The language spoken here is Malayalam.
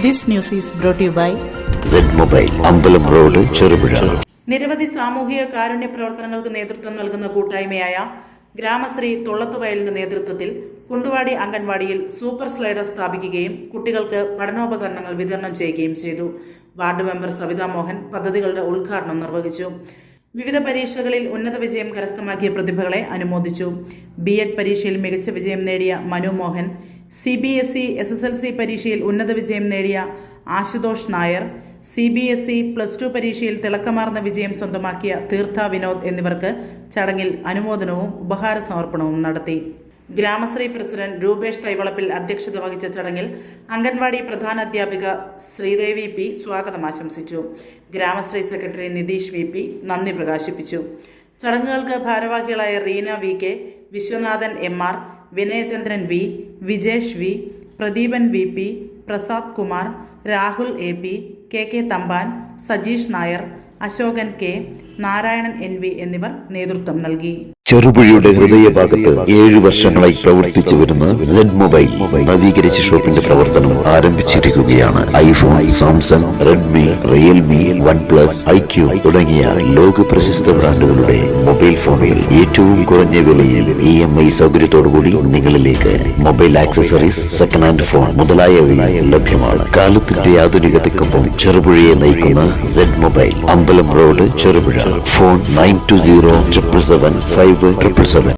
This news is brought to you by Z Mobile, അമ്പലം റോഡ്, ചെറുപുഴ. നിരവധി സാമൂഹിക കാരുണ്യ പ്രവർത്തനങ്ങൾക്ക് നേതൃത്വം നൽകുന്ന കൂട്ടായ്മയായ ഗ്രാമശ്രീ തൊള്ളത്തുവയലിന്റെ നേതൃത്വത്തിൽ കുണ്ടുവാടി അംഗൻവാടിയിൽ സൂപ്പർ സ്ലൈഡർ സ്ഥാപിക്കുകയും കുട്ടികൾക്ക് പഠനോപകരണങ്ങൾ വിതരണം ചെയ്യുകയും ചെയ്തു. വാർഡ് മെമ്പർ സവിതാ മോഹൻ പദ്ധതികളുടെ ഉദ്ഘാടനം നിർവഹിച്ചു. വിവിധ പരീക്ഷകളിൽ ഉന്നത വിജയം കരസ്ഥമാക്കിയ പ്രതിഭകളെ അനുമോദിച്ചു. B.Ed പരീക്ഷയിൽ മികച്ച വിജയം നേടിയ മനു മോഹൻ, CBSE SSLC പരീക്ഷയിൽ ഉന്നത വിജയം നേടിയ ആശുതോഷ് നായർ, CBSE +2 പരീക്ഷയിൽ തിളക്കമാർന്ന വിജയം സ്വന്തമാക്കിയ തീർത്ഥ വിനോദ് എന്നിവർക്ക് ചടങ്ങിൽ അനുമോദനവും ഉപഹാര സമർപ്പണവും നടത്തി. ഗ്രാമശ്രീ പ്രസിഡന്റ് രൂപേഷ് തൈവളപ്പിൽ അധ്യക്ഷത വഹിച്ച ചടങ്ങിൽ അംഗൻവാടി പ്രധാനാധ്യാപിക ശ്രീദേവി P സ്വാഗതം ആശംസിച്ചു. ഗ്രാമശ്രീ സെക്രട്ടറി നിതീഷ് VP നന്ദി പ്രകാശിപ്പിച്ചു. ചടങ്ങുകൾക്ക് ഭാരവാഹികളായ Reena VK, Viswanathan MR, Vinayachandran V, Vijesh V, Pradeepan VP, Prasad Kumar, Rahul AP, KK Thampan, Sajeesh Nair, Ashokan K, Narayanan NV എന്നിവർ നേതൃത്വം നൽകി. ചെറുപുഴയുടെ ഹൃദയഭാഗത്ത് 7 വർഷങ്ങളായി പ്രവർത്തിച്ചു വരുന്ന Z മൊബൈൽ നവീകരിച്ച ഷോപ്പിന്റെ പ്രവർത്തനം ആരംഭിച്ചിരിക്കുകയാണ്. IPhone, Samsung, Redmi, Realme, OnePlus, IQ തുടങ്ങിയ ലോക പ്രശസ്ത ബ്രാൻഡുകളുടെ മൊബൈൽ ഫോണുകൾ ഏറ്റവും കുറഞ്ഞ വിലയിൽ EMI സൗകര്യത്തോടുകൂടി നിങ്ങളിലേക്ക്. Mobile accessories, second hand phone മുതലായവ ലഭ്യമാണ്. കാലത്തിന്റെ ആധുനികതയ്ക്കൊപ്പം ചെറുപുഴയെ നയിക്കുന്ന Z മൊബൈൽ, അമ്പലം റോഡ്, ചെറുപുഴ. ഫോൺ 9207775577.